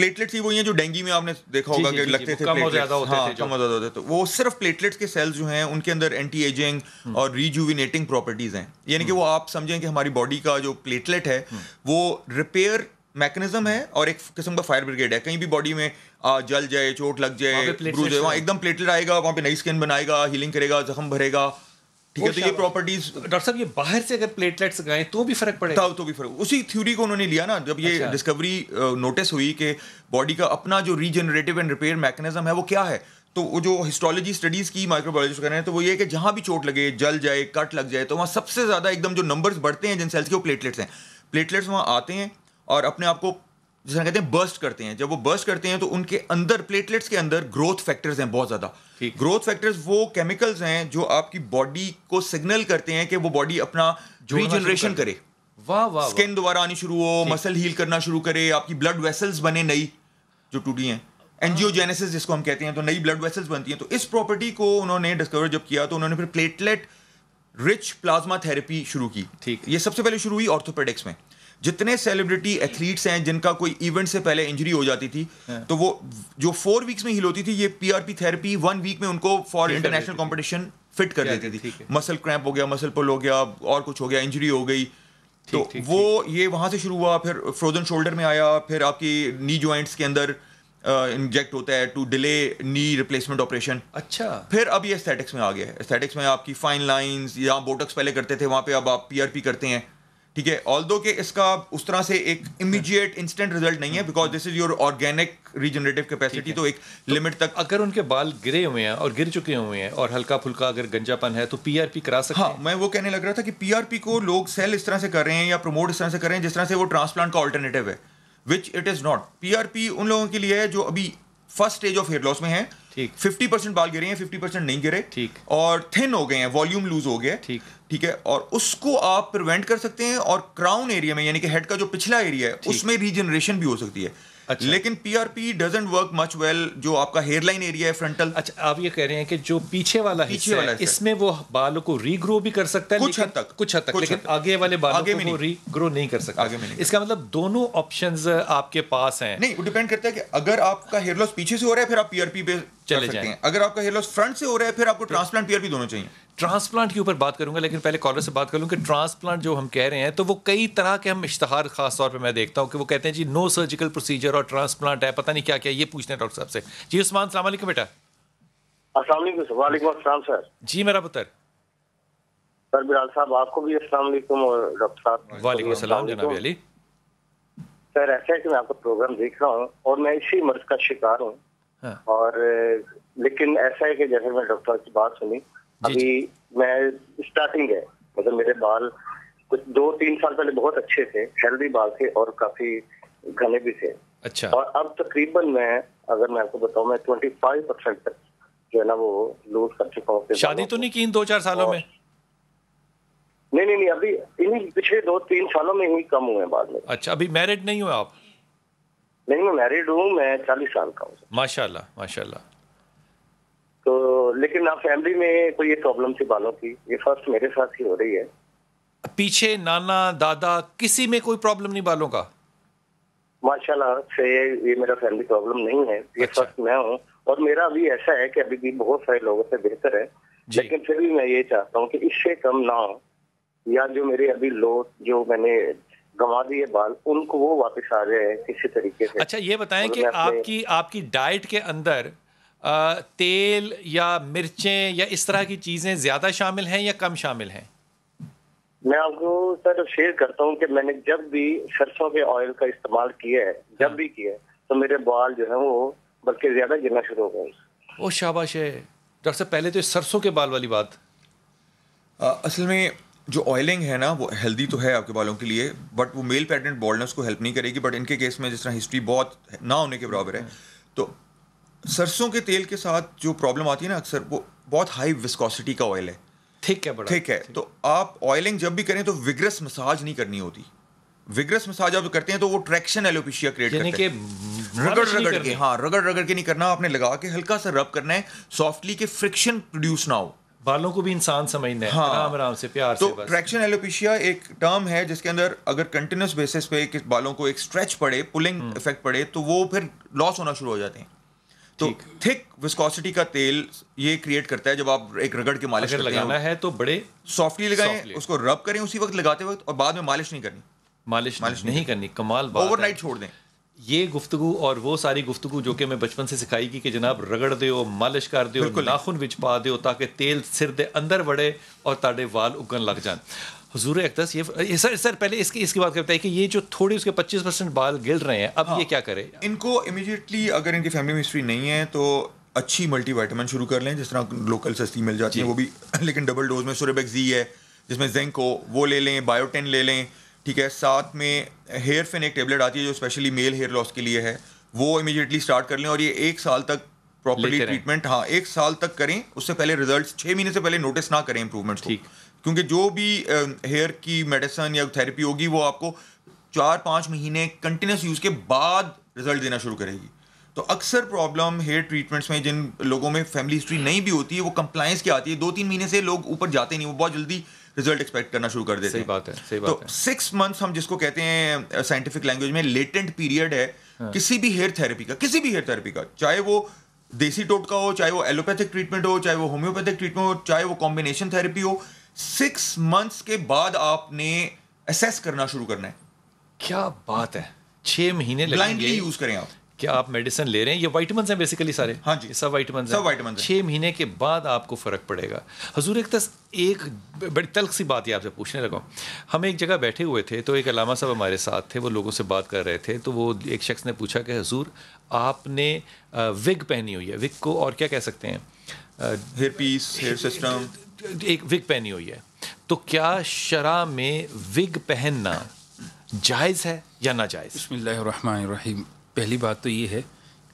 Platelets ہی وہی ہیں جو ڈینگی میں آپ نے دیکھا ہوگا کہ لگتے تھے، کم اور زیادہ ہوتے تھے، کم اور زیادہ ہوتے تھے. وہ صرف پلیٹلیٹس کے سیلز جو ہیں ان کے اندر اینٹی ایجنگ اور ریجوینیٹنگ پراپرٹیز ہیں. یعنی کہ وہ آپ سمجھیں کہ ہماری باڈی کا جو پلیٹلیٹ ہے وہ ریپیئر میکنزم ہے اور ایک قسم کا فائر بریگیڈ ہے. کہیں بھی باڈی میں جل جائے، چوٹ لگ جائے، بروز ہے، وہاں ایک دم پلیٹلیٹ آئے گا، وہاں پہ نئی اسکن بنائے گا، ہیلنگ کرے گا، زخم بھرے گا. ٹھیک ہے، تو یہ پراپرٹیز ڈاکٹر صاحب یہ باہر سے اگر پلیٹلیٹس گائیں تو بھی فرق پڑے گا؟ تو بھی فرق. اسی تھیوری کو انہوں نے لیا نا جب یہ ڈسکوری نوٹس ہوئی کہ باڈی کا اپنا جو ریجنریٹو اینڈ ریپیئر میکنزم ہے وہ کیا ہے. تو وہ جو ہسٹولوجی اسٹڈیز کی مائکرو بایولوجسٹ کر رہے ہیں تو وہ یہ ہے کہ جہاں بھی چوٹ لگے، جل جائے، کٹ لگ جائے، تو وہاں سب سے زیادہ ایک دم جو نمبرز بڑھتے ہیں جن سیلس کے وہ پلیٹلیٹس ہیں. پلیٹلیٹس وہاں آتے ہیں اور اپنے آپ کو جس طرح کہتے ہیں برسٹ کرتے ہیں. جب وہ برسٹ کرتے ہیں تو ان کے اندر پلیٹلیٹس کے اندر گروتھ فیکٹرز ہیں بہت زیادہ. گروتھ فیکٹرز وہ کیمیکلز ہیں جو آپ کی باڈی کو سگنل کرتے ہیں کہ وہ باڈی اپنا ریجنریشن کرے. اسکن دوبارہ آنی شروع ہو، مسل ہیل کرنا شروع کرے، آپ کی بلڈ ویسلز بنے نئی جو ٹوٹی ہیں، اینجیوجینیسس جس کو ہم کہتے ہیں، تو نئی بلڈ ویسلز بنتی ہیں. تو اس پراپرٹی کو انہوں نے ڈسکور جب کیا تو انہوں نے پھر پلیٹلیٹ رچ پلازما تھراپی شروع کی. یہ سب سے پہلے شروع ہوئی آرتھوپیڈکس میں. جتنے سیلیبریٹی ایتھلیٹس ہیں جن کا کوئی ایونٹ سے پہلے انجری ہو جاتی تھی تو وہ جو 4 ویکس میں ہیل ہوتی تھی، یہ P R P therapy 1 week میں ان کو فار انٹرنیشنل کمپٹیشن فٹ کر دیتی تھی. مسل کریمپ ہو گیا، مسل پل ہو گیا، اور کچھ ہو گیا، انجری ہو گئی، تو وہ یہ وہاں سے شروع ہوا. پھر فروزن شولڈر میں آیا، پھر آپ کی نی جوائنٹس کے اندر انجیکٹ ہوتا ہے ٹو ڈیلے نی ریپلیسمنٹ آپریشن. اچھا، پھر اب یہ ایستھیٹکس میں آ گیا ہے. ایستھیٹکس میں آپ کی فائن لائنز، یہاں بوٹکس پہلے کرتے تھے، وہاں پہ اب آپ پی آر پی کرتے ہیں. ٹھیک ہے، آلدو کہ اس کا اس طرح سے ایک امیڈیٹ انسٹنٹ رزلٹ نہیں ہے because this is your organic regenerative capacity. تو ایک لمٹ تک اگر ان کے بال گرے ہوئے ہیں اور گر چکے ہوئے ہیں اور ہلکا پھلکا اگر گنجا پن ہے تو پی آر پی کرا سکتے ہیں. ہاں، میں وہ کہنے لگ رہا تھا کہ پی آر پی کو لوگ سیل اس طرح سے کر رہے ہیں یا پروموٹ اس طرح سے کر رہے ہیں جس طرح سے وہ ٹرانسپلانٹ کا آلٹرنیٹیو ہے، which it is not. P R P ان لوگوں کے لیے ہے جو ابھی first stage of hair loss میں ہیں. 50% بال گرے ہیں، 50% نہیں گرے، اور تھن ہو گئے ہیں، والیوم لوز ہو گیا. ٹھیک ہے، اور اس کو آپ پریونٹ کر سکتے ہیں. اور کراؤن ایریا میں یعنی کہ ہیڈ کا جو پچھلا ایریا ہے اس میں ریجنریشن بھی ہو سکتی ہے. لیکن P R P doesn't work much well جو آپ کا ہیئر لائن ایریا ہے فرنٹل. اچھا، آپ یہ کہہ رہے ہیں کہ جو پیچھے والا حصہ ہے اس میں وہ بالوں کو ری گرو بھی کر سکتا ہے کچھ حد تک، لیکن آگے والے بالوں کو وہ ری گرو نہیں کر سکتا. اس کا مطلب دونوں آپشنز آپ کے پاس ہیں. نہیں، وہ ڈیپینڈ کرتا ہے کہ اگر آپ کا ہیئر لاس پیچھے سے ہو رہا ہے پھر آپ پی آر پی پہ چلے جائیں. اگر آپ کا ہیئر لاس فرنٹ سے ہو رہا ہے پھر آپ کو ٹرانسپلانٹ پی آر پی دونوں چاہیے. ٹرانسپلانٹ کے اوپر بات کروں گا، لیکن پہلے کالر سے بات کر لوں کہ ٹرانسپلانٹ جو ہم کہہ رہے ہیں تو وہ کئی طرح کے ہم اشتہار خاص طور پہ میں دیکھتا ہوں کہ وہ کہتے ہیں جی نو سرجیکل پروسیجر اور ٹرانسپلانٹ ہے، پتہ نہیں کیا کیا. یہ پوچھتے ہیں ڈاکٹر صاحب سے. جی عثمان، السلام علیکم بیٹا. السلام علیکم. وعلیکم السلام سر. جی میرا پتر. سر بلال صاحب آپ کو بھی السلام علیکم، اور ڈاکٹر صاحب وعلیکم السلام جناب علی. سر ایسا ہے کہ میں آپ کا پروگرام دیکھ رہا ہوں اور میں اسی مرض کا شکار ہوں. اور لیکن ایسا ہے کہ جیسے میں ڈاکٹر کی بات سنی، ابھی میں اسٹارٹنگ ہے، مطلب میرے بال کچھ 2-3 سال پہلے بہت اچھے تھے، ہیلدی بال تھے اور کافی گھنے بھی تھے. اچھا. اور اب تقریباً میں اگر میں آپ کو بتاؤں میں 25% تک جو ہے نا وہ لوز کر چکا ہوں. شادی تو نہیں کی ان 2-4 سالوں میں؟ نہیں، ابھی انہیں پچھلے 2-3 سالوں میں ہی کم ہوئے بعد میں. اچھا، ابھی میرڈ نہیں ہوئے آپ؟ نہیں، میں میرڈ ہوں، میں 40 سال کا ہوں. ماشاء اللہ ماشاء اللہ. تو لیکن آپ فیملی میں کوئی یہ پرابلم تھی بالوں کی، یہ فرسٹ میرے ساتھ ہی ہو رہی ہے. پیچھے نانا دادا کسی میں کوئی پرابلم نہیں بالوں کا؟ ماشاء اللہ سے یہ میرا فیملی پرابلم نہیں ہے، یہ فرسٹ میں ہوں. اور میرا ابھی ایسا ہے کہ ابھی بھی بہت سارے لوگوں سے بہتر ہے، لیکن پھر بھی میں یہ چاہتا ہوں کہ اس سے کم نہ ہو، یا جو میرے ابھی لو جو میں نے گنوا دیے بال ان کو وہ واپس آ جائے کسی طریقے سے. اچھا، یہ بتائیں کہ آپ کی ڈائٹ کے اندر تیل یا مرچیں یا اس طرح کی چیزیں زیادہ شامل ہیں یا کم شامل ہیں؟ میں آپ کو سر شیئر کرتا ہوں کہ میں نے جب بھی سرسوں کے آئل کا استعمال کیا ہے، جب بھی کیا ہے، تو میرے بال جو ہیں وہ بلکہ زیادہ گرنا شروع ہو گئے. او شاباش ہے ڈاکٹر صاحب. پہلے تو سرسوں کے بال والی بات، اصل میں جو آئلنگ ہے نا وہ ہیلدی تو ہے آپ کے بالوں کے لیے، بٹ وہ میل پیٹرن بالڈنس کو ہیلپ نہیں کرے گی. بٹ ان کے کیس میں جس طرح ہسٹری بہت نہ ہونے کے برابر ہے، تو سرسوں کے تیل کے ساتھ جو پرابلم آتی ہے نا اکثر وہ بہت ہائی وسکوسٹی کا آئل ہے، ٹھیک ہے. تو آپ آئلنگ جب بھی کریں تو وگرس مساج نہیں کرنی ہوتی. وگرس مساج آپ کرتے ہیں تو وہ ٹریکشن ایلوپیشیا کریٹ کرتے ہیں. رگڑ کے نہیں کرنا، آپ نے لگا کے ہلکا سا رب کرنا ہے سافٹلی کہ فرکشن پروڈیوس نہ ہو. بالوں کو بھی انسان سمجھنا ہے, آرام آرام سے پیار سے. تو ٹریکشن ایلوپیشیا ایک ٹرم ہے جس کے اندر اگر کنٹینیوس بیسس پہ بالوں کو ایک اسٹریچ پڑے, پولنگ افیکٹ پڑے, تو وہ پھر لاس ہونا شروع ہو جاتے ہیں. تو تھک وسکوسٹی کا تیل یہ کریٹ کرتا ہے جب آپ ایک رگڑ کے مالش کرتے ہیں. لگانا ہے تو بڑے سافٹلی لگائیں, اس کو رب کریں اسی وقت لگاتے وقت, اور بعد میں مالش نہیں کرنی, مالش نہیں کرنی. کمال بات, اوور نائٹ چھوڑ دیں. یہ گفتگو اور وہ ساری گفتگو جو کہ میں بچپن سے سکھائی گی کہ جناب رگڑ دیو, مالش کر دیو, ناخن وچ پا دیو تاکہ تیل سر دے اندر وڑے اور تاڑے وال اگن لگ جان. حضور اقدس یہ سر پہلے اس کی بات کرتا ہے کہ یہ جو تھوڑے اس کے 25% بال گر رہے ہیں, اب یہ کیا کرے؟ ان کو امیڈیٹلی اگر ان کی فیملی میں ہسٹری نہیں ہے تو اچھی ملٹی وائٹامن شروع کر لیں, جس طرح لوکل سستی مل جاتی ہیں وہ بھی, لیکن ڈبل ڈوز میں. سوربیکس زی ہے جس میں زنک ہو, وہ لے لیں. بایوٹین لے لیں, ٹھیک ہے. ساتھ میں ہیئر فن ایک ٹیبلٹ آتی ہے جو اسپیشلی میل ہیئر لاس کے لیے ہے, وہ امیڈیٹلی اسٹارٹ کر لیں. اور یہ 1 سال تک پراپرلی ٹریٹمنٹ 1 سال تک کریں. اس سے پہلے ریزلٹس 6 مہینے سے پہلے نوٹس نہ کریں امپروومنٹس کو, کیونکہ جو بھی ہیئر کی میڈیسن یا تھیراپی ہوگی وہ آپ کو 4-5 مہینے کنٹینیوس یوز کے بعد رزلٹ دینا شروع کرے گی. تو اکثر پرابلم ہیئر ٹریٹمنٹس میں جن لوگوں میں فیملی ہسٹری نہیں بھی ہوتی ہے وہ کمپلائنس کی آتی ہے. 2-3 مہینے سے لوگ اوپر جاتے نہیں, وہ بہت جلدی رزلٹ ایکسپیکٹ کرنا شروع کر دیتے ہیں. صحیح بات ہے. تو 6 months ہم جس کو کہتے ہیں سائنٹیفک لینگویج میں لیٹنٹ پیریڈ ہے کسی بھی ہیئر تھیراپی کا, چاہے وہ دیسی ٹوٹکا ہو, چاہے وہ ایلوپیتھک ٹریٹمنٹ ہو, چاہے وہ ہومیوپیتھک ٹریٹمنٹ ہو, چاہے وہ کمبینیشن تھیراپی ہو. 6 months کے بعد آپ نے اسیس کرنا شروع کرنا ہے. کیا بات ہے, 6 مہینے بلائنڈلی یوز کریں آپ. کیا آپ میڈیسن لے رہے ہیں, یہ وائٹامنس ہیں بیسیکلی سارے. ہاں جی, سب وائٹامنس ہیں. 6 مہینے کے بعد آپ کو فرق پڑے گا. حضور ایک بڑی تلخ سی بات یہ آپ سے پوچھنے لگا. ہم ایک جگہ بیٹھے ہوئے تھے تو ایک علامہ صاحب ہمارے ساتھ تھے, وہ لوگوں سے بات کر رہے تھے. تو وہ ایک شخص نے پوچھا کہ حضور آپ نے وگ پہنی ہوئی ہے, وگ کو اور کیا کہہ سکتے ہیں, ہیئر پیس, ہیئر سسٹم, ایک وگ پہنی ہوئی ہے, تو کیا شرع میں وگ پہننا جائز ہے یا ناجائز؟ بسم اللہ الرحمن الرحیم. پہلی بات تو یہ ہے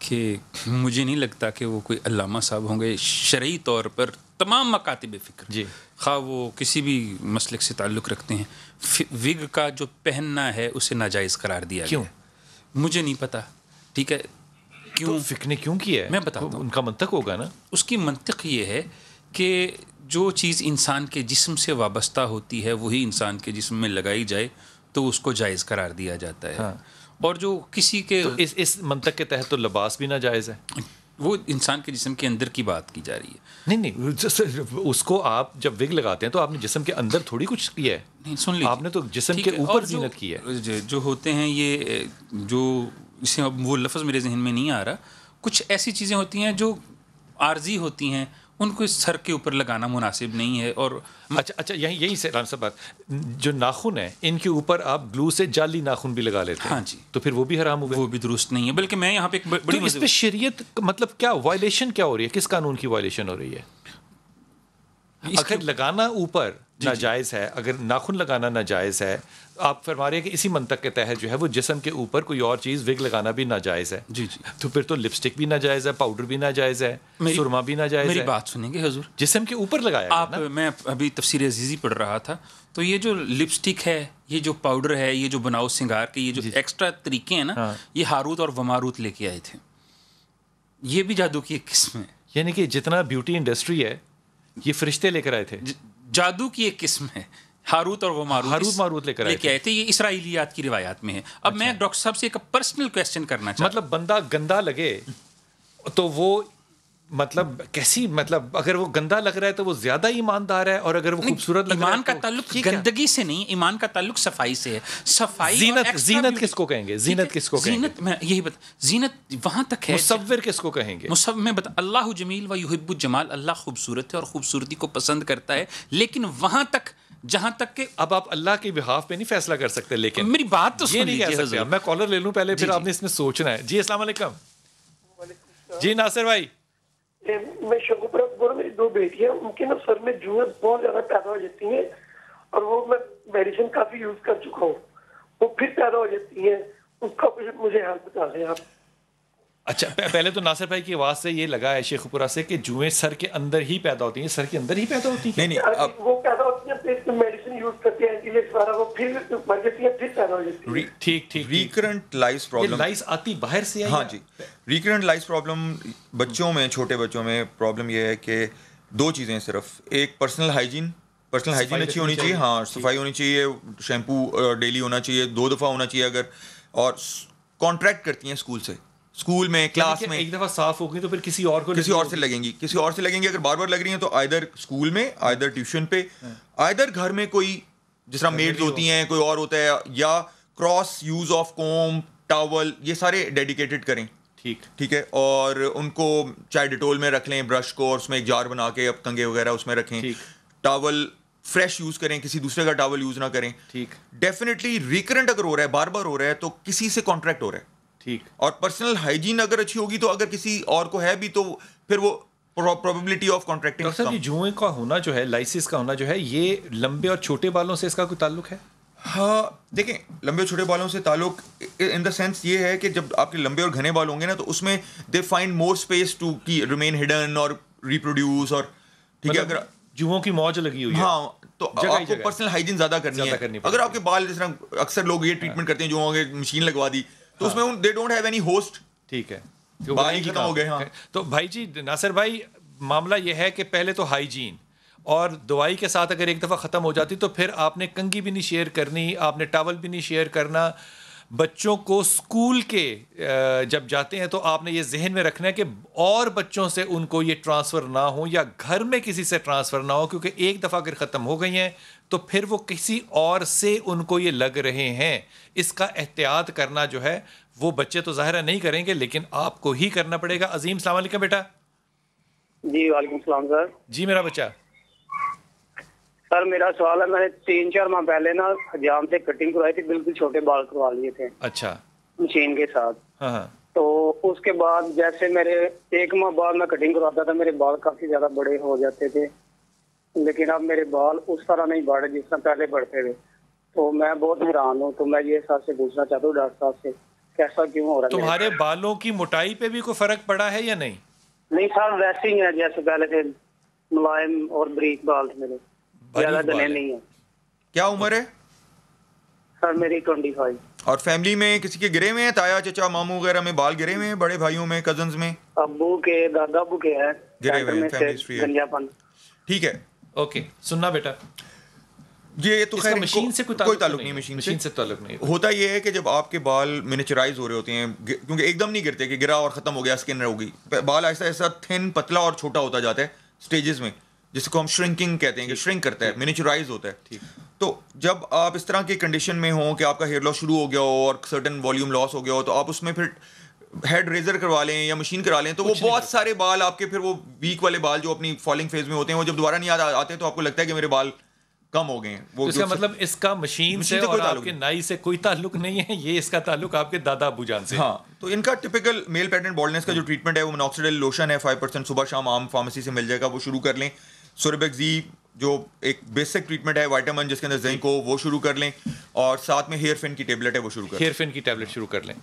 کہ مجھے نہیں لگتا کہ وہ کوئی علامہ صاحب ہوں گے. شرعی طور پر تمام مکاتب فکر, جی, خواہ وہ کسی بھی مسلک سے تعلق رکھتے ہیں, وگ کا جو پہننا ہے اسے ناجائز قرار دیا گیا. کیوں؟ مجھے نہیں پتا. ٹھیک ہے, کیوں فکر نے کیوں کیا ہے میں بتاتا ہوں. ان کا منطق ہوگا نا. اس کی منطق یہ ہے کہ جو چیز انسان کے جسم سے وابستہ ہوتی ہے وہی انسان کے جسم میں لگائی جائے تو اس کو جائز قرار دیا جاتا ہے. اور جو کسی کے اس منطق کے تحت تو لباس بھی ناجائز ہے. وہ انسان کے جسم کے اندر کی بات کی جا رہی ہے. نہیں, اس کو آپ جب وگ لگاتے ہیں تو آپ نے جسم کے اندر تھوڑی کچھ کیا ہے. نہیں, سن لیجیے, آپ نے تو جسم کے اوپر زینت کی ہے. جو ہوتے ہیں یہ جو اسے وہ لفظ میرے ذہن میں نہیں آ رہا, کچھ ایسی چیزیں ہوتی ہیں جو عارضی ہوتی ہیں, ان کو سر کے اوپر لگانا مناسب نہیں ہے. اور اچھا یہی سے رام صاحب بات, جو ناخن ہیں ان کے اوپر آپ گلو سے جعلی ناخن بھی لگا لیتے ہیں. ہاں جی, تو پھر وہ بھی حرام ہوگا. وہ بھی درست نہیں ہے. بلکہ میں یہاں پہ ایک بڑی اس پہ شریعت مطلب کیا وائلیشن کیا ہو رہی ہے, کس قانون کی وائلیشن ہو رہی ہے؟ اگر لگانا اوپر ناجائز ہے, اگر ناخن لگانا ناجائز ہے, آپ فرما رہے ہیں کہ اسی منطق کے تحت جو ہے وہ جسم کے اوپر کوئی اور چیز وگ لگانا بھی ناجائز ہے. جی جی, تو پھر تو لپسٹک بھی ناجائز ہے, پاؤڈر بھی ناجائز ہے, سرما بھی ناجائز ہے. میری بات سنیں گے حضور, جسم کے اوپر لگایا آپ, میں ابھی تفسیر عزیزی پڑھ رہا تھا, تو یہ جو لپسٹک ہے, یہ جو پاؤڈر ہے, یہ جو بناؤ سنگار کے یہ جو ایکسٹرا طریقے ہیں نا, یہ ہاروت اور وماروت لے کے آئے تھے. یہ بھی جادو کی ایک قسم ہے. یعنی کہ جتنا بیوٹی انڈسٹری ہے یہ فرشتے لے کر آئے تھے. جادو کی ایک قسم ہے, ہاروت اور ماروت لے کر آئے تھے. یہ اسرائیلیات کی روایات میں ہے. اب میں ڈاکٹر صاحب سے ایک پرسنل کویسچن کرنا چاہتا ہوں. مطلب بندہ گندا لگے تو وہ مطلب کیسی, مطلب اگر وہ گندا لگ رہا ہے تو وہ زیادہ ایماندار ہے, اور اگر وہ خوبصورت لگ رہا ہے. ایمان کا تعلق گندگی سے نہیں, ایمان کا تعلق صفائی سے ہے. صفائی. زینت کس کو کہیں گے, زینت کس کو کہیں گے؟ زینت, میں یہی بتا, زینت وہاں تک ہے. مصور کس کو کہیں گے؟ میں بتا, اللہ جمیل و یحب الجمال, اللہ خوبصورت ہے اور خوبصورتی کو پسند کرتا ہے, لیکن وہاں تک جہاں تک کہ اب آپ اللہ کے بحاف پہ نہیں فیصلہ کر سکتے. لیکن میری بات تو یہ نہیں کہہ سکتے. میں کالر لے لوں پہلے, پھر آپ نے اس میں سوچنا ہے. جی السلام علیکم. جی ناصر بھائی. میں شگوپور, میری 2 بیٹیاں, ان کے نا سر میں جوئیں بہت زیادہ پیدا ہو جاتی ہیں, اور وہ میں میڈیسن کافی یوز کر چکا ہوں, وہ پھر پیدا ہو جاتی ہیں. اس کا مجھے حال بتا دیں آپ. اچھا, پہلے تو ناصر بھائی کی آواز سے یہ لگا ہے شیخ پورہ سے کہ جوئیں سر کے اندر ہی پیدا ہوتی ہیں. سر کے اندر ہی پیدا ہوتی ہیں؟ نہیں, وہ پیدا ہوتی ہیں, پھر میڈیسن یوز کرتے ہیں, وہ پھر مر جاتی ہیں, پھر پیدا ہو جاتی ہیں. ٹھیک. ریکرنٹ لائس پرابلم, لائس آتی باہر سے. ہاں جی, ریکرنٹ لائس پرابلم بچوں میں, چھوٹے بچوں میں پرابلم یہ ہے کہ دو چیزیں صرف. ایک پرسنل ہائیجین اچھی ہونی چاہیے. ہاں, صفائی ہونی چاہیے, شیمپو ڈیلی ہونا چاہیے, 2 دفعہ ہونا چاہیے اگر. اور کانٹریکٹ کرتی ہیں اسکول میں کلاس میں, ایک دفعہ صاف ہوگی تو پھر کسی اور سے لگیں گی. اگر بار بار لگ رہی ہیں تو آئدر اسکول میں, آئدر ٹیوشن پہ, آئدر گھر میں کوئی جس طرح میڈز ہوتی ہیں, کوئی اور ہوتا ہے, یا کراس یوز آف کوم, ٹاول, یہ سارے ڈیڈیکیٹڈ کریں. ٹھیک ہے. اور ان کو چاہے ڈیٹول میں رکھ لیں برش کو, اور اس میں ایک جار بنا کے اب کنگے وغیرہ اس میں رکھیں. ٹاول فریش یوز کریں, کسی دوسرے کا ٹاول یوز نہ کریں. ڈیفینیٹلی ریکرنٹ اگر ہو رہا ہے, بار بار ہو رہا ہے, تو کسی سے کانٹریکٹ ہو رہا ہے. اور پرسنل ہائیجین اگر اچھی ہوگی تو اگر کسی اور کو ہے بھی تو پھر وہ پروبیبلٹی آف کانٹریکٹنگ. ڈاکٹر صاحب یہ جوئیں کا ہونا جو ہے, لائسس کا ہونا جو ہے, یہ لمبے اور چھوٹے بالوں سے اس کا کوئی تعلق ہے؟ ہاں دیکھیں, لمبے اور چھوٹے بالوں سے تعلق ان دا سینس یہ ہے کہ جب آپ کے لمبے اور گھنے بال ہوں گے نا, تو اس میں they find more space to remain hidden اور ریپروڈیوس. اور ٹھیک ہے, اگر جوؤں کی موج لگی ہوئی ہے, ہاں, تو آپ کو پرسنل ہائیجین زیادہ کرنی ہے. اگر آپ کے بال, جس طرح اکثر لوگ یہ ٹریٹمنٹ کرتے ہیں جو ہوں گے مشین لگوا دی, تو اس میں they don't have any host. ٹھیک ہے, بال ہی ختم ہو گئے. ہاں, تو بھائی جی ناصر بھائی, معاملہ یہ ہے کہ پہلے تو ہائیجین, اور دوائی کے ساتھ اگر ایک دفعہ ختم ہو جاتی تو پھر آپ نے کنگھی بھی نہیں شیئر کرنی, آپ نے ٹاول بھی نہیں شیئر کرنا. بچوں کو اسکول کے جب جاتے ہیں تو آپ نے یہ ذہن میں رکھنا ہے کہ اور بچوں سے ان کو یہ ٹرانسفر نہ ہو, یا گھر میں کسی سے ٹرانسفر نہ ہو, کیونکہ ایک دفعہ اگر ختم ہو گئی ہیں تو پھر وہ کسی اور سے ان کو یہ لگ رہے ہیں. اس کا احتیاط کرنا جو ہے وہ بچے تو ظاہر نہیں کریں گے, لیکن آپ کو ہی کرنا پڑے گا. عظیم السلام علیکم بیٹا. جی وعلیکم السلام سر. جی میرا بچہ. سر میرا سوال ہے, میں نے 3-4 ماہ پہلے نا حجام سے کٹنگ کروائی تھی, بالکل چھوٹے بال کروا لیے تھے. اچھا. مشین کے ساتھ. ہاں. تو اس کے بعد جیسے میرے 1 ماہ بعد میں کٹنگ کرواتا تھا, میرے بال کافی زیادہ بڑے ہو جاتے تھے, لیکن اب میرے بال اس طرح نہیں بڑھے جس طرح پہلے بڑھتے تھے. تو میں بہت حیران ہوں, تو میں یہ صاحب سے پوچھنا چاہتا ہوں ڈاکٹر صاحب سے, کیسا کیوں ہو رہا ہے؟ تمہارے بالوں کی موٹائی پہ بھی کوئی فرق پڑا ہے یا نہیں؟ نہیں سر, ویسے ہی ہے جیسے پہلے تھے, ملائم اور بریک بال تھے میرے, زیادہ گنے نہیں ہے. کیا عمر ہے سر میری 25. اور فیملی میں کسی کے گرے ہوئے ہیں, تایا چچا ماموں وغیرہ میں بال گرے ہوئے ہیں, بڑے بھائیوں میں, کزنز میں؟ ابو کے, دادا ابو کے ہیں گرے ہوئے ہیں, فیملی ہسٹری ہے. ٹھیک ہے, اوکے. سننا بیٹا, یہ تو خیر مشین سے کوئی تعلق نہیں, مشین سے تعلق نہیں. ہوتا یہ ہے کہ جب آپ کے بال منیچرائز ہو رہے ہوتے ہیں, کیونکہ ایک دم نہیں گرتے کہ گرا اور ختم ہو گیا, اسکن ہو گئی, بال ایسا ایسا تھن, پتلا اور چھوٹا ہوتا جاتا ہے سٹیجز میں, جس کو ہم شرنکنگ کہتے ہیں, کہ شرنک کرتا ہے, منیچرائز ہوتا ہے. تو جب آپ اس طرح کی کنڈیشن میں ہوں کہ آپ کا ہیئر لاس شروع ہو گیا ہو اور سرٹن والیوم لاس ہو گیا ہو, تو آپ اس میں پھر ہیڈ ریزر کروا لیں یا مشین کرا لیں, تو وہ بہت سارے بال آپ کے, پھر وہ ویک والے بال جو اپنی فالنگ فیز میں ہوتے ہیں, وہ جب دوبارہ نہیں آتے تو آپ کو لگتا ہے کہ میرے بال کم ہو گئے ہیں. وہ اس کا مطلب اس کا مشین سے اور آپ کے نائی سے کوئی تعلق نہیں ہے, یہ اس کا تعلق آپ کے دادا ابو جان سے. ہاں, تو ان کا ٹپیکل میل پیٹرن بالڈنس کا جو ٹریٹمنٹ ہے وہ مناکسیڈل لوشن ہے 5%, صبح شام عام فارمیسی سے مل جائے گا, وہ شروع کر لیں. سوربیکزی جو ایک بیسک ٹریٹمنٹ ہے وائٹامن جس کے اندر زنک ہو, وہ شروع کر لیں, اور ساتھ میں ہیئر فن کی ٹیبلٹ ہے وہ شروع کر لیں. ہیئر فن کی ٹیبلٹ شروع کر لیں.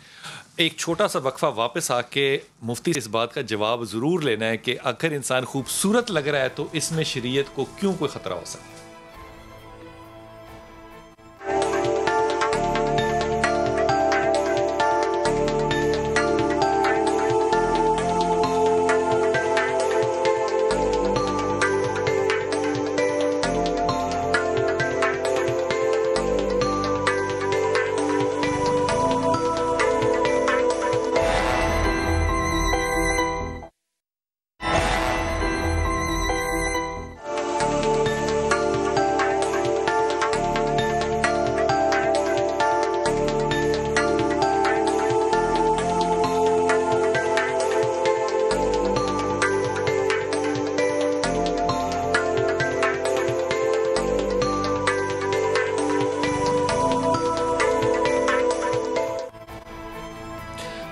ایک چھوٹا سا وقفہ, واپس آ کے مفتی اس بات کا جواب ضرور لینا ہے کہ اگر انسان خوبصورت لگ رہا ہے تو اس میں شریعت کو کیوں کوئی خطرہ ہو سکتا ہے.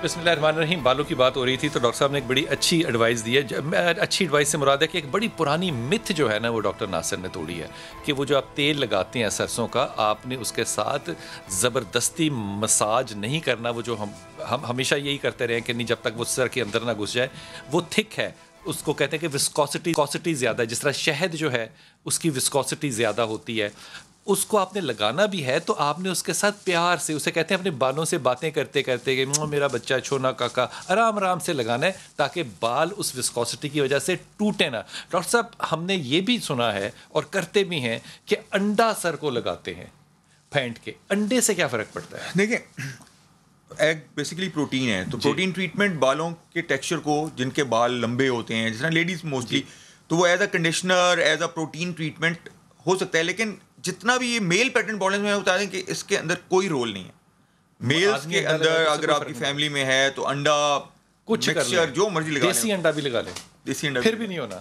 بسم اللہ الرحمن الرحیم. بالوں کی بات ہو رہی تھی تو ڈاکٹر صاحب نے ایک بڑی اچھی ایڈوائس دی ہے. اچھی ایڈوائس سے مراد ہے کہ ایک بڑی پرانی متھ جو ہے نا وہ ڈاکٹر ناصر نے توڑی ہے کہ وہ جو آپ تیل لگاتے ہیں سرسوں کا, آپ نے اس کے ساتھ زبردستی مساج نہیں کرنا. وہ جو ہم ہمیشہ یہی کرتے رہے کہ نہیں, جب تک وہ سر کے اندر نہ گھس جائے. وہ تھک ہے, اس کو کہتے ہیں کہ وسکوسٹی زیادہ ہے, جس طرح شہد جو ہے اس کی وسکوسٹی زیادہ ہوتی ہے. اس کو آپ نے لگانا بھی ہے تو آپ نے اس کے ساتھ پیار سے, اسے کہتے ہیں اپنے بالوں سے باتیں کرتے کرتے کہ میرا بچہ چھونا کاکا, آرام آرام سے لگانا ہے تاکہ بال اس وسکوسٹی کی وجہ سے ٹوٹے نہ. ڈاکٹر صاحب ہم نے یہ بھی سنا ہے اور کرتے بھی ہیں کہ انڈا سر کو لگاتے ہیں پھینٹ کے, انڈے سے کیا فرق پڑتا ہے؟ دیکھیں ایگ بیسیکلی پروٹین ہے, تو پروٹین ٹریٹمنٹ بالوں کے ٹیکسچر کو, جن کے بال لمبے ہوتے ہیں جس طرح لیڈیز موسٹلی, تو وہ as a conditioner as a protein treatment ہو سکتا ہے. لیکن جتنا بھی یہ میل پیٹرن بالنس میں بتا دیں کہ اس کے اندر کوئی رول نہیں ہے. میلز کے اندر اگر آپ کی فیملی میں ہے تو انڈا کچھ مکسچر جو مرضی لگا لیں, دیسی انڈا بھی لگا لیں, دیسی انڈا پھر بھی نہیں ہونا.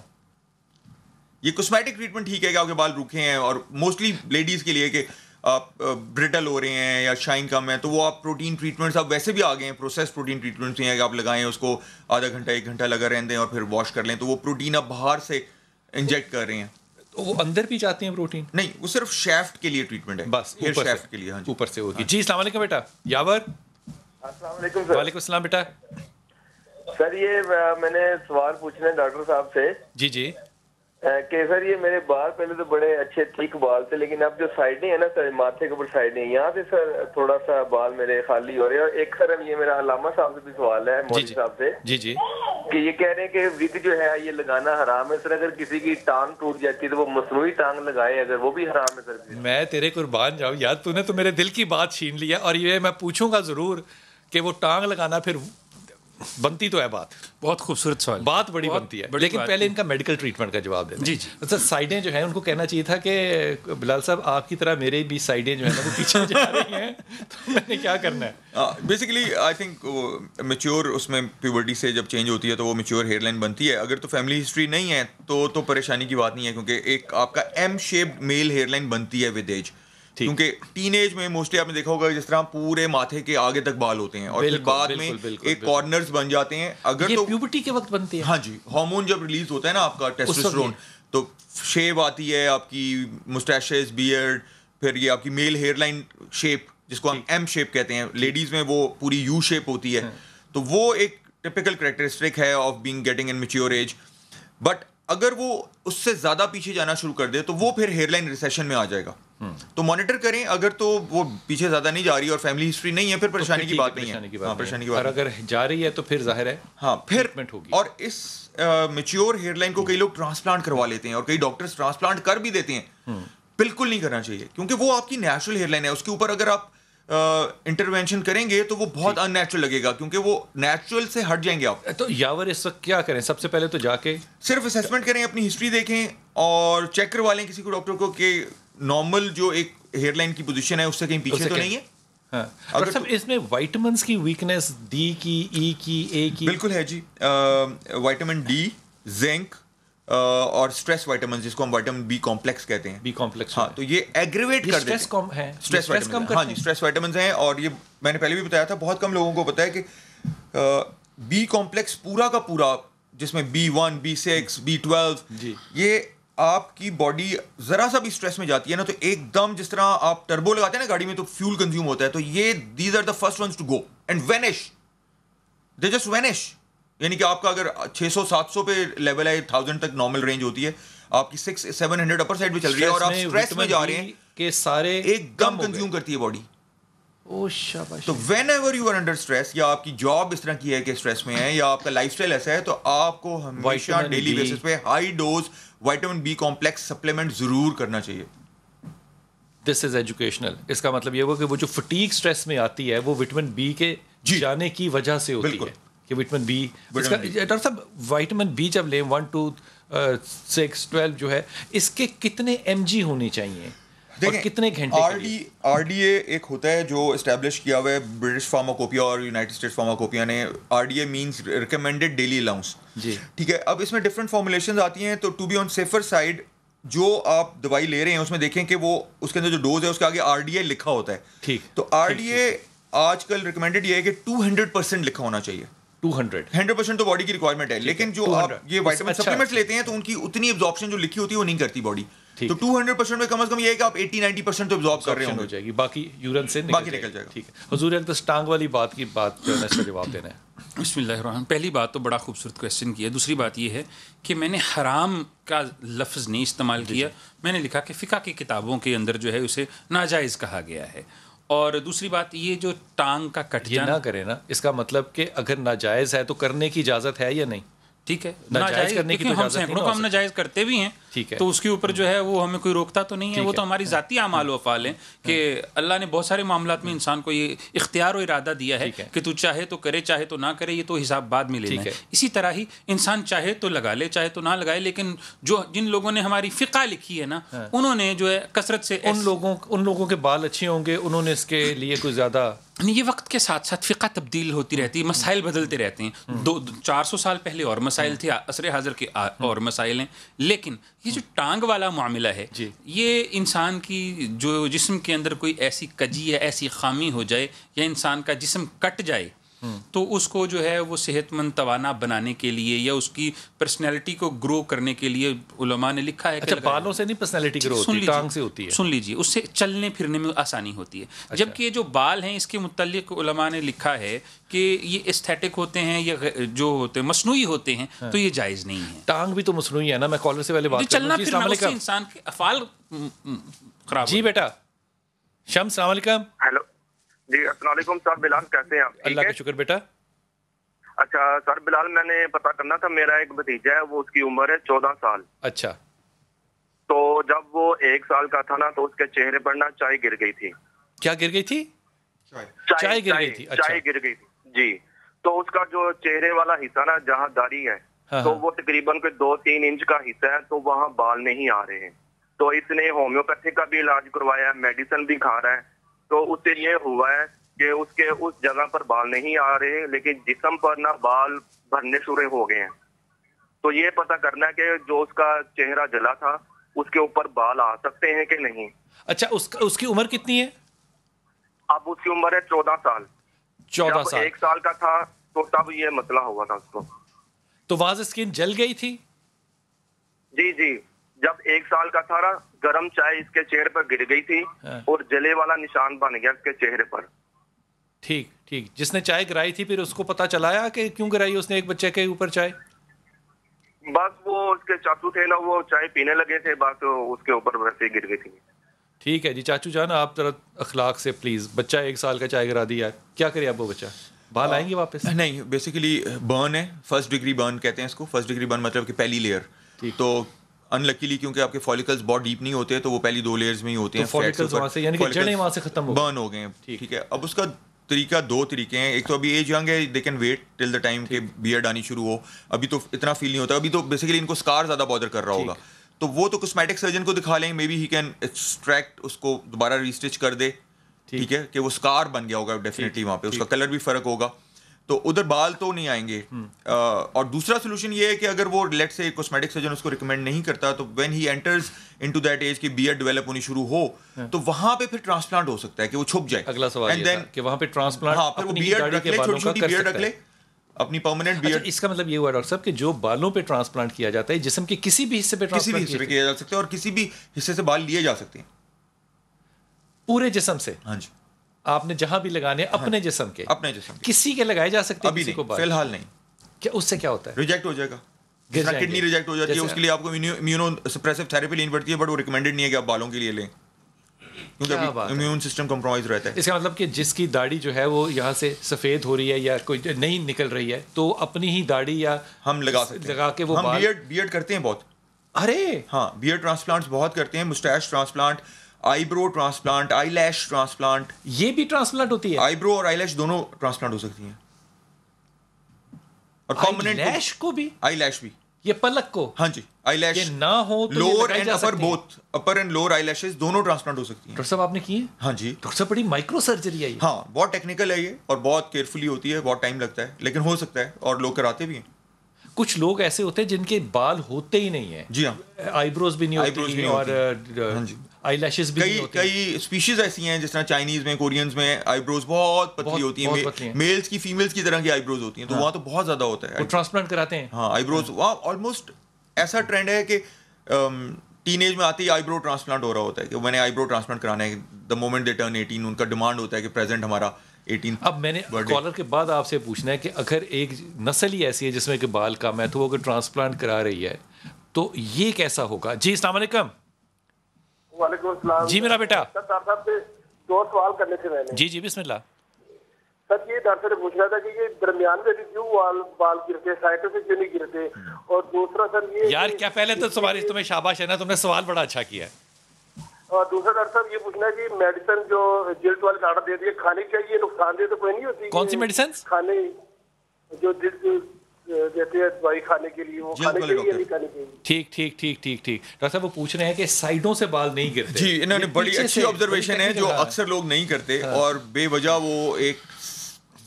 یہ کاسمیٹک ٹریٹمنٹ ٹھیک ہے کہ آپ کے بال روکھے ہیں, اور موسٹلی لیڈیز کے لیے کہ آپ برٹل ہو رہے ہیں یا شائن کم ہے تو وہ آپ پروٹین ٹریٹمنٹس اب ویسے بھی آ گئے ہیں, پروسیس پروٹین ٹریٹمنٹس ہیں کہ آپ لگائیں, اس کو آدھا گھنٹہ 1 گھنٹہ لگا رہتے ہیں اور پھر واش کر لیں, تو وہ پروٹین آپ باہر سے انجیکٹ کر رہے ہیں. تو وہ اندر بھی جاتے ہیں پروٹین؟ نہیں, وہ صرف شیفٹ کے لیے ٹریٹمنٹ ہے, بس ہیئر شیفٹ کے لیے. ہاں اوپر سے ہوگی. جی السلام علیکم بیٹا. یاور السلام علیکم سر. وعلیکم السلام بیٹا. سر یہ میں نے سوال پوچھنا ہے ڈاکٹر صاحب سے. جی جی. کہ سر یہ میرے بال پہلے تو بڑے اچھے ٹھیک بال تھے, لیکن اب جو سائڈیں ہیں نا سر, ماتھے کے اوپر سائڈیں, یہاں سے سر تھوڑا سا بال میرے خالی ہو رہے ہیں. اور ایک سر یہ میرا علامہ صاحب سے بھی سوال ہے, مولوی صاحب سے. جی جی. کہ یہ کہہ رہے ہیں کہ وگ جو ہے یہ لگانا حرام ہے سر, اگر کسی کی ٹانگ ٹوٹ جاتی ہے تو وہ مصنوعی ٹانگ لگائے اگر, وہ بھی حرام ہے سر؟ میں تیرے قربان جاؤں یار, تو نے تو میرے دل کی بات چھین لی ہے, اور یہ میں پوچھوں گا ضرور کہ وہ ٹانگ لگانا پھر بنتی تو ہے بات. بہت خوبصورت سوال, بات بڑی بنتی ہے, لیکن پہلے ان کا میڈیکل ٹریٹمنٹ کا جواب دیں. جی جی. اچھا سائڈیں جو ہیں ان کو کہنا چاہیے تھا کہ بلال صاحب آپ کی طرح میرے بھی سائڈیں جو ہیں نا وہ پیچھے جا رہی ہیں, تو میں نے کیا کرنا ہے؟ بیسیکلی آئی تھنک میچور اس میں پیورٹی سے جب چینج ہوتی ہے تو وہ میچور ہیئر لائن بنتی ہے. اگر تو فیملی ہسٹری نہیں ہے تو پریشانی کی بات نہیں ہے, کیونکہ ایک آپ کا ایم شیپڈ میل ہیئر لائن بنتی ہے ود ایج. کیونکہ ٹین ایج میں موسٹلی آپ نے دیکھا ہوگا جس طرح پورے ماتھے کے آگے تک بال ہوتے ہیں, اور پھر بعد میں ایک کارنرز بن جاتے ہیں. اگر تو پیوبرٹی کے وقت بنتی ہے. ہاں جی, ہارمون جب ریلیز ہوتا ہے نا آپ کا ٹیسٹوسٹیرون, تو شیپ آتی ہے آپ کی مسٹیشز, بیئرڈ, پھر یہ آپ کی میل ہیئر لائن شیپ جس کو ہم ایم شیپ کہتے ہیں. لیڈیز میں وہ پوری یو شیپ ہوتی ہے, تو وہ ایک ٹپیکل کریکٹرسٹک ہے of being getting in mature age. But اگر وہ اس سے زیادہ پیچھے جانا شروع کر دے تو وہ پھر ہیئر لائن ریسیشن میں آ جائے گا. تو مانیٹر کریں, اگر تو وہ پیچھے زیادہ نہیں جا رہی اور فیملی ہسٹری نہیں ہے پھر پریشانی کی بات نہیں ہے. پریشانی کی بات, اور اگر جا رہی ہے تو پھر ظاہر ہے ہاں پھر ہوگی. اور اس میچیور ہیئر لائن کو کئی لوگ ٹرانسپلانٹ کروا لیتے ہیں, اور کئی ڈاکٹرز ٹرانسپلانٹ کر بھی دیتے ہیں. بالکل نہیں کرنا چاہیے, کیونکہ وہ آپ کی نیچرل ہیئر لائن ہے. اس کے اوپر اگر آپ انٹروینشن کریں گے تو وہ بہت ان نیچرل لگے گا, کیونکہ وہ نیچرل سے ہٹ جائیں گے آپ. تو یاور اس وقت کیا کریں؟ سب سے پہلے تو جا کے صرف اسیسمنٹ کریں, اپنی ہسٹری دیکھیں اور چیک کروا لیں کسی کو ڈاکٹر کو کہ نارمل جو ایک ہیئر لائن کی پوزیشن ہے اس سے کہیں پیچھے تو نہیں ہے. ہاں اگر اس میں وائٹامنس کی ویکنیس, ڈی کی, ای کی, اے کی؟ بالکل ہے جی. وائٹامن ڈی, زنک اور اسٹریس وائٹامن جس کو ہم وائٹامن بی کمپلیکس کہتے ہیں. بی کمپلیکس, ہاں, تو یہ ایگریویٹ کر دیتے ہیں. اسٹریس کم ہے, اسٹریس کم. ہاں جی, اسٹریس وائٹامنز ہیں, اور یہ میں نے پہلے بھی بتایا تھا, بہت کم لوگوں کو پتا ہے کہ بی کمپلیکس پورا کا پورا جس میں B1, B6, B12, یہ آپ کی باڈی ذرا سا بھی اسٹریس میں جاتی ہے نا تو ایک دم جس طرح آپ ٹربو لگاتے ہیں نا گاڑی میں تو فیول کنزیوم ہوتا ہے, تو یہ these are the first ones to go and vanish, they just vanish. یعنی کہ آپ کا اگر 600-700 پہ لیول ہے, 1000 تک نارمل رینج ہوتی ہے, آپ کی 600-700 اپر سائڈ پہ چل رہی ہے اور آپ اسٹریس میں جا رہے ہیں کہ سارے ایک دم کنزیوم کرتی ہے باڈی. تو whenever you are under stress, یا آپ کی جاب اس طرح کی ہے کہ اسٹریس میں ہے, یا آپ کا لائف اسٹائل ایسا ہے, تو آپ کو ہمیشہ ڈیلی بیسس پہ high dose vitamin B complex supplement ضرور کرنا چاہیے. دس از ایجوکیشنل. اس کا مطلب یہ ہوگا کہ وہ جو فٹیگ اسٹریس میں آتی ہے وہ وٹامن بی کے جانے کی وجہ سے ہوتی ہے, کہ وٹامن بی. ڈاکٹر صاحب وائٹامن بی جب لیں 1 2 6 12 جو ہے, اس کے کتنے mg ہونی چاہیے اور کتنے گھنٹے؟ آر ڈی اے ایک ہوتا ہے جو اسٹیبلش کیا ہوا ہے برٹش فارماکوپیا اور یونائٹڈ اسٹیٹس فارماکوپیا نے. R D A means recommended daily allowance. جی ٹھیک ہے. اب اس میں ڈفرنٹ فارمولیشنز آتی ہیں, تو to be on safer side جو آپ دوائی لے رہے ہیں اس میں دیکھیں کہ وہ اس کے اندر جو ڈوز ہے اس کے آگے آر ڈی اے لکھا ہوتا ہے. ٹھیک. تو آر ڈی اے آج کل ریکمینڈیڈ یہ ہے کہ 200% لکھا ہونا چاہیے. 100% تو باڈی کی ریکوائرمنٹ ہے, لیکن جو آپ یہ وائٹامن سپلیمنٹس لیتے ہیں تو ان کی اتنی ایبزارپشن جو لکھی ہوتی ہے وہ نہیں کرتی باڈی, تو 200% میں کم از کم یہ ہے کہ آپ 80-90% تو ایبزارب کر رہے ہو جائے گی, باقی یورین سے باقی نکل جائے گا. ٹھیک ہے حضور, ایک تو ٹانگ والی بات کی بات جو ہے اس کا جواب دینا ہے. بسم اللہ الرحمن. پہلی بات تو بڑا خوبصورت کویسچن کیا. دوسری بات یہ ہے کہ میں نے حرام کا لفظ نہیں استعمال کیا, میں نے لکھا کہ فقہ کی کتابوں کے اندر جو ہے اسے ناجائز کہا گیا ہے. اور دوسری بات یہ جو ٹانگ کا کٹ جانا, نہ کرے نا, اس کا مطلب کہ اگر ناجائز ہے تو کرنے کی اجازت ہے یا نہیں؟ ٹھیک ہے, ناجائز کرنے کی تو ہم سینکڑوں کو ہم ناجائز کرتے بھی ہیں, ٹھیک ہے, تو اس کے اوپر جو ہے وہ ہمیں کوئی روکتا تو نہیں ہے, وہ تو ہماری ذاتی اعمال و افعال ہیں کہ اللہ نے بہت سارے معاملات میں انسان کو یہ اختیار و ارادہ دیا ہے کہ تو چاہے تو کرے چاہے تو نہ کرے, یہ تو حساب بعد میں لینا ہے. اسی طرح ہی انسان چاہے تو لگا لے چاہے تو نہ لگائے, لیکن جو جن لوگوں نے ہماری فقہ لکھی ہے نا, انہوں نے جو ہے کثرت سے ان لوگوں کے بال اچھے ہوں گے, انہوں نے اس کے لیے کوئی زیادہ, یہ وقت کے ساتھ ساتھ فقہ تبدیل ہوتی رہتی ہے, مسائل بدلتے رہتے ہیں. 400 سال پہلے اور مسائل تھے, عصر حاضر کے اور مسائل ہیں, لیکن یہ جو ٹانگ والا معاملہ ہے یہ انسان کی جو جسم کے اندر کوئی ایسی کجی یا ایسی خامی ہو جائے یا انسان کا جسم کٹ جائے تو اس کو جو ہے وہ صحت مند توانا بنانے کے لیے یا اس کی پرسنالٹی کو گرو کرنے کے لیے علماء نے لکھا ہے. اچھا, بالوں سے نہیں پرسنالٹی گرو ہوتی, ٹانگ سے ہوتی ہے. سن لیجیے, اس سے چلنے پھرنے میں آسانی ہوتی ہے. جبکہ یہ جو بال ہیں اس کے متعلق علماء نے لکھا ہے کہ یہ ایستھیٹک ہوتے ہیں یا جو ہوتے ہیں مصنوعی ہوتے ہیں, تو یہ جائز نہیں ہے. ٹانگ بھی تو مصنوعی ہے نا, میں کالر سے پہلے بات کر چلنا پھرنا اس سے انسان کے افعال خراب. جی بیٹا شمس, السلام علیکم. ہیلو جی, السلام علیکم سر. بلال کیسے ہیں آپ؟ اللہ کا شکر بیٹا. اچھا سر بلال, میں نے پتا کرنا تھا, میرا ایک بھتیجا ہے, وہ اس کی عمر ہے 14 سال. اچھا, تو جب وہ 1 سال کا تھا نا تو اس کے چہرے پر نا چائے گر گئی تھی. کیا گر گئی تھی؟ چائے گر گئی تھی. چائے گر گئی تھی جی. تو اس کا جو چہرے والا حصہ نا جہاں داڑھی ہے تو وہ تقریباً کوئی 2-3 انچ کا حصہ ہے, تو وہاں بال نہیں آ رہے ہیں. تو اس نے ہومیوپیتھی کا بھی علاج کروایا, میڈیسن بھی کھا رہا ہے, تو اس سے یہ ہوا ہے کہ اس کے اس جگہ پر بال نہیں آ رہے, لیکن جسم پر نا بال بھرنے شروع ہو گئے ہیں. تو یہ پتہ کرنا ہے کہ جو اس کا چہرہ جلا تھا اس کے اوپر بال آ سکتے ہیں کہ نہیں. اچھا, اس کی عمر کتنی ہے؟ اب اس کی عمر ہے 14 سال. 14 سال. 1 سال کا تھا تو تب یہ مسئلہ ہوا تھا اس کو. تو واضح اسکن جل گئی تھی؟ جی جی, جب 1 سال کا تھا نا, گرم چائے اس کے چہرے پر گر گئی تھی اور جلے والا نشان بن گیا اس کے چہرے پر. ٹھیک ٹھیک. جس نے چائے گرائی تھی پھر اس کو پتا چلایا کہ کیوں گرائی اس نے ایک بچے کے اوپر چائے؟ بس وہ اس کے چاچو تھے نا, وہ چائے پینے لگے تھے, بس اس کے اوپر ویسے ہی گر گئی تھی. ٹھیک ہے جی چاچو جان, آپ ذرا اخلاق سے پلیز, بچہ 1 سال کا چائے گرا دیا, کیا کرے اب وہ بچہ؟ بال آئیں گے واپس؟ نہیں, بیسیکلی برن ہے, فرسٹ ڈگری برن کہتے ہیں اس کو. فرسٹ ڈگری برن مطلب کہ پہلی لیئر. تو ان لکیلی کیونکہ آپ کے فولیکلز بہت ڈیپ نہیں ہوتے تو وہ پہلی 2 لیئرز میں ہی ہوتے ہیں. فولیکلز وہاں سے, یعنی کہ جڑیں وہاں سے ختم برن ہو گئے ہیں. ٹھیک ہے, اب اس کا طریقہ 2 طریقے ہیں. ایک تو ابھی ایج ینگ ہے, they can wait till the time کہ بیئرڈ آنی شروع ہو. ابھی تو اتنا فیل نہیں ہوتا, ابھی تو بیسیکلی ان کو اسکار زیادہ بادر کر رہا ہوگا, تو وہ تو کاسمیٹک سرجن کو دکھا لیں, maybe he can extract, اس کو دوبارہ ریسٹچ کر دے. ٹھیک ہے, کہ وہ اسکار بن گیا ہوگا ڈیفینیٹلی وہاں پہ, اس کا کلر بھی فرق ہوگا, تو ادھر بال تو نہیں آئیں گے. اور دوسرا سولوشن یہ ہے کہ اگر وہ لیٹ سے کاسمیٹک سرجن اس کو ریکمینڈ نہیں کرتا, تو when he enters into that age کہ بیئرڈ ڈیولپ ہونی شروع ہو, تو وہاں پہ پھر ٹرانسپلانٹ ہو سکتا ہے کہ وہ چھپ جائے. اگلا سوال یہ تھا کہ وہاں پہ ٹرانسپلانٹ, ہاں پھر وہ بیئرڈ رکھ لے, چھوٹی چھوٹی بیئرڈ رکھ لے, اپنی پرماننٹ بیئرڈ. اس کا مطلب یہ ہوا ڈاکٹر صاحب کہ جو بالوں پہ ٹرانسپلانٹ کیا جاتا ہے جسم کے کسی بھی حصے پہ کیا جا سکتا ہے, اور کسی بھی حصے سے بال لیے جا سکتے ہیں, پورے جسم سے. ہاں جی, آپ نے جہاں بھی لگانے اپنے جسم کے, اپنے جسم کے, کسی کے لگائے جا سکتے ہیں؟ ابھی نہیں, فی الحال نہیں. کیا اس سے کیا ہوتا ہے؟ ریجیکٹ ہو جائے گا, کڈنی ریجیکٹ ہو جاتی ہے, اس کے لیے آپ کو امیونو سپریسو تھیراپی لینی پڑتی ہے, بٹ وہ ریکمینڈڈ نہیں ہے کہ آپ بالوں کے لیے لیں, کیونکہ امیون سسٹم کمپرومائز رہتا ہے. اس کا مطلب کہ جس کی داڑھی جو ہے وہ یہاں سے سفید ہو رہی ہے یا کوئی نہیں نکل رہی ہے, تو اپنی ہی داڑھی یا ہم لگا سکتے ہیں, لگا کے وہ ہم بیئرڈ کرتے ہیں بہت. ارے ہاں, بیئرڈ ٹرانسپلانٹس بہت کرتے ہیں, مسٹیش ٹرانسپلانٹ, آئی برو ٹرانسپلانٹ, آئی لیش ٹرانسپلانٹ. یہ بھی ٹرانسپلانٹ ہوتی ہے؟ آئی برو اور آئی لیش دونوں ٹرانسپلانٹ ہو سکتی ہیں, اور آئی لیش کو بھی, آئی لیش بھی, یہ پلک کو. ہاں جی, آئی لیش نہ ہو تو lower and upper, both upper and lower I lashes دونوں ٹرانسپلانٹ ہو سکتی ہیں. ڈاکٹر صاحب آپ نے کی ہے؟ ہاں جی. ڈاکٹر صاحب بڑی مائکرو سرجری ہے یہ. ہاں, بہت ٹیکنیکل ہے یہ, اور بہت کیئرفلی ہوتی ہے, بہت ٹائم لگتا ہے, لیکن ہو سکتا ہے, اور لوگ کراتے بھی ہیں. کچھ لوگ ایسے ہوتے ہیں جن کے بال ہوتے ہی نہیں ہیں. جی ہاں, آئی بروز بھی نہیں ہوتی, اور آئی لیشز بھی کئی اسپیشیز ایسی ہیں جس طرح چائنیز میں کورینز میں آئی بروز بہت پتلی ہوتی ہیں, میلز کی فیمیلز کی طرح کی آئی بروز ہوتی ہیں, تو وہاں تو بہت زیادہ ہوتا ہے, وہ ٹرانسپلانٹ کراتے ہیں. ہاں آئی بروز وہاں آلموسٹ ایسا ٹرینڈ ہے کہ ٹین ایج میں آتے ہی آئی برو ٹرانسپلانٹ ہو رہا ہوتا ہے کہ میں نے آئی برو ٹرانسپلانٹ کرانا ہے دا مومنٹ دے ٹرن 18, ان کا ڈیمانڈ ہوتا ہے کہ پریزنٹ ہمارا 18. اب میں نے کالر کے بعد آپ سے پوچھنا ہے کہ اگر ایک نسل ہی ایسی ہے جس میں کہ بال کم ہے تو وہ اگر ٹرانسپلانٹ کرا رہی ہے تو یہ کیسا ہوگا؟ جی السلام علیکم. وعلیکم السلام. جی میرا بیٹا. ڈاکٹر صاحب سے 2 سوال کرنے تھے میں نے. جی جی بسم اللہ. سر یہ ڈاکٹر سے پوچھ رہا تھا کہ یہ درمیان میں بھی کیوں بال گرتے, سائڈوں سے کیوں نہیں گرتے, اور دوسرا سر یہ یار کیا پہلے تو تمہیں شاباش ہے نا, تم نے سوال بڑا اچھا کیا ہے. اور دوسرا ڈاکٹر صاحب یہ پوچھنا ہے کہ میڈیسن جو جلد والے آرڈر دے دیے کھانی چاہیے, نقصان دہ تو کوئی نہیں ہوتی؟ کون سی میڈیسن کھانے جو جلد دیتے ہیں دوائی کھانے کے لیے, وہ کھانے کے لیے نہیں کھانی چاہیے؟ ٹھیک ٹھیک ٹھیک ٹھیک ٹھیک. ڈاکٹر صاحب وہ پوچھ رہے ہیں کہ سائڈوں سے بال نہیں گرتے. جی انہوں نے بڑی اچھی آبزرویشن ہے جو اکثر لوگ نہیں کرتے, اور بے وجہ وہ ایک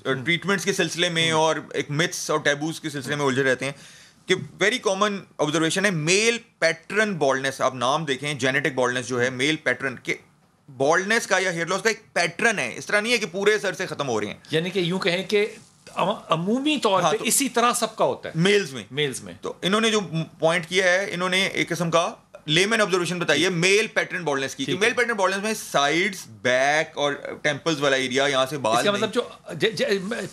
ٹریٹمنٹس کے سلسلے میں اور ایک متس اور ٹیبوز کے سلسلے میں الجھے رہتے ہیں کہ ویری کامن آبزرویشن ہے میل پیٹرن بالڈنس. آپ نام دیکھیں جینیٹک بالڈنس جو ہے میل پیٹرن کے بالڈنس کا یا ہیئر لاس کا ایک پیٹرن ہے, اس طرح نہیں ہے کہ پورے سر سے ختم ہو رہے ہیں. یعنی کہ یوں کہیں کہ عمومی طور پہ اسی طرح سب کا ہوتا ہے میلز میں. تو انہوں نے جو پوائنٹ کیا ہے, انہوں نے ایک قسم کا لیمن آبزرویشن بتائی ہے میل پیٹرن بالڈنس کی. میل پیٹرن بالڈنس میں سائڈز, بیک اور ٹیمپلز والا ایریا, یہاں سے بال, مطلب جو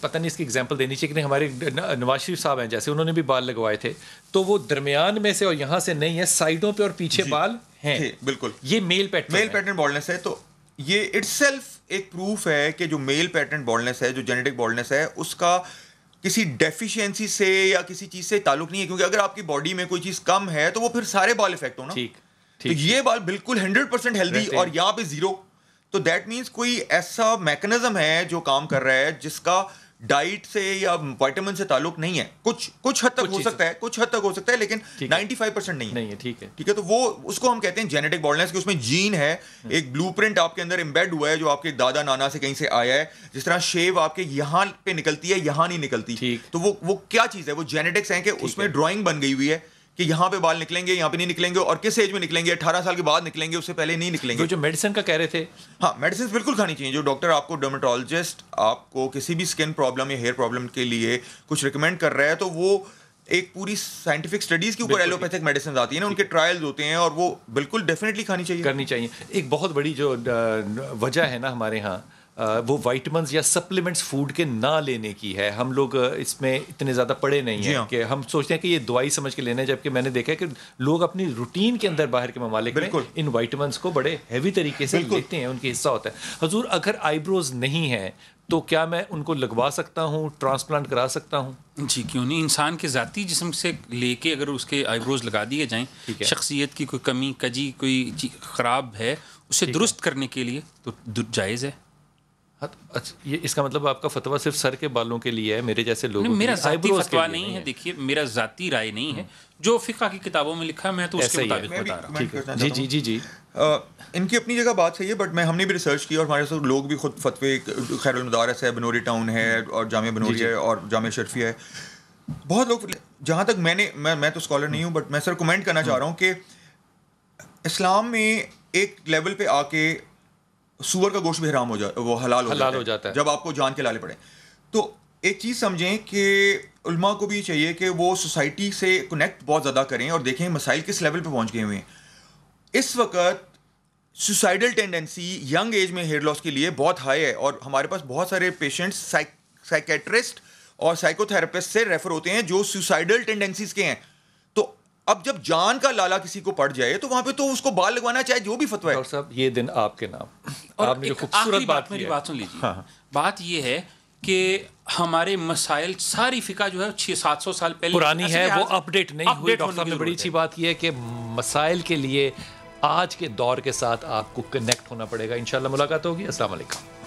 پتہ نہیں اس کی ایگزامپل دینی چاہیے کہ ہمارے نواز شریف صاحب ہیں جیسے انہوں نے بھی بال لگوائے تھے, تو وہ درمیان میں سے اور یہاں سے نہیں ہے, سائڈوں پہ اور پیچھے بال ہیں. بالکل یہ میل پیٹرن بالڈنس ہے. تو یہ اٹ سیلف ایک پروف ہے کہ جو میل پیٹرن بالڈنس ہے, جو جینیٹک بالڈنس ہے, اس کا کسی ڈیفیشینسی سے یا کسی چیز سے تعلق نہیں ہے, کیونکہ اگر آپ کی باڈی میں کوئی چیز کم ہے تو وہ پھر سارے بال افیکٹ ہو نا. تو یہ بال بالکل 100% ہیلدی اور یہاں پہ 0, تو دیٹ مینس کوئی ایسا میکنزم ہے جو کام کر رہا ہے جس کا ڈائٹ سے یا وائٹامن سے تعلق نہیں ہے. کچھ حد تک ہو سکتا ہے لیکن 95% نہیں ہے. ٹھیک ہے. تو وہ اس کو ہم کہتے ہیں جینیٹک بالڈنس, کہ اس میں جین ہے, ایک بلو پرنٹ آپ کے اندر امبیڈ ہوا ہے جو آپ کے دادا نانا سے کہیں سے آیا ہے. جس طرح شیو آپ کے یہاں پہ نکلتی ہے, یہاں نہیں نکلتی, تو وہ کیا چیز ہے, وہ جینیٹکس ہیں کہ اس میں ڈرائنگ بن گئی ہوئی ہے کہ یہاں پہ بال نکلیں گے, یہاں پہ نہیں نکلیں گے, اور کس ایج میں نکلیں گے, 18 سال کے بعد نکلیں گے, اس سے پہلے نہیں نکلیں گے. جو میڈیسن کا کہہ رہے تھے, ہاں میڈیسن بالکل کھانی چاہیے. جو ڈاکٹر آپ کو ڈرمیٹولوجسٹ آپ کو کسی بھی اسکن پرابلم یا ہیئر پرابلم کے لیے کچھ ریکمینڈ کر رہا ہے, تو وہ ایک پوری سائنٹیفک اسٹڈیز کے اوپر ایلوپیتھک میڈیسن آتی ہیں نا, ان کے ٹرائلز ہوتے ہیں, اور وہ بالکل ڈیفینیٹلی کرنی چاہیے. ایک بہت بڑی جو وجہ ہے نا ہمارے ہاں, وہ وائٹمنز یا سپلیمنٹس فوڈ کے نہ لینے کی ہے. ہم لوگ اس میں اتنے زیادہ پڑے نہیں ہیں کہ ہم سوچتے ہیں کہ یہ دوائی سمجھ کے لینا ہے, جبکہ میں نے دیکھا ہے کہ لوگ اپنی روٹین کے اندر باہر کے ممالک میں ان وائٹمنس کو بڑے ہیوی طریقے سے لیتے ہیں, ان کی حصہ ہوتا ہے. حضور اگر آئی بروز نہیں ہیں تو کیا میں ان کو لگوا سکتا ہوں, ٹرانسپلانٹ کرا سکتا ہوں؟ جی کیوں نہیں. انسان کے ذاتی جسم سے لے کے اگر اس کے آئی بروز لگا دیے جائیں, شخصیت کی کوئی کمی کجی کوئی خراب ہے, اسے درست کرنے کے لیے تو جائز ہے. یہ اس کا مطلب آپ کا فتویٰ صرف سر کے بالوں کے لیے ہے, میرے جیسے لوگ؟ میرا ذاتی فتویٰ نہیں ہے. دیکھیے میرا ذاتی رائے نہیں ہے, جو فقہ کی کتابوں میں لکھا ہے میں تو اس کے مطابق بتا رہا ہوں. جی ان کی اپنی جگہ بات صحیح ہے, بٹ ہم نے بھی ریسرچ کی اور ہمارے ساتھ لوگ بھی خود فتوے, خیر المدارس ہے, بنوری ٹاؤن ہے, اور جامعہ بنوری ہے, اور جامعہ شرفیہ ہے, بہت لوگ, جہاں تک میں تو اسکالر نہیں ہوں, بٹ میں سر کمنٹ کرنا چاہ رہا ہوں کہ اسلام میں ایک لیول پہ آ کے سور کا گوشت بھی حرام ہو جاتا ہے, وہ حلال ہو جاتا ہے جب آپ کو جان کے لالے پڑے. تو ایک چیز سمجھیں کہ علماء کو بھی چاہیے کہ وہ سوسائٹی سے کنیکٹ بہت زیادہ کریں اور دیکھیں مسائل کس لیول پہ پہنچ گئے ہوئے ہیں. اس وقت سوسائڈل ٹینڈنسی ینگ ایج میں ہیئر لاس کے لیے بہت ہائی ہے, اور ہمارے پاس بہت سارے پیشنٹس سائیکیٹرسٹ اور سائیکو تھراپسٹ سے ریفر ہوتے ہیں جو سوسائڈل ٹینڈنسیز کے ہیں. تو اب جب جان کا لالا کسی کو پڑ جائے تو وہاں پہ تو اس کو بال لگوانا چاہے جو بھی فتویٰ ہے. ڈاکٹر صاحب یہ دن آپ کے نام, اور آخری بات میری بات سن لیجیے. بات یہ ہے کہ ہمارے مسائل ساری فقہ جو ہے 600-700 سال پہلے پرانی ہے, وہ اپ ڈیٹ نہیں ہوئی. ڈاکٹر صاحب نے بڑی اچھی بات یہ ہے کہ مسائل کے لیے آج کے دور کے ساتھ آپ کو کنیکٹ ہونا پڑے گا. انشاءاللہ ملاقات ہوگی. السلام علیکم.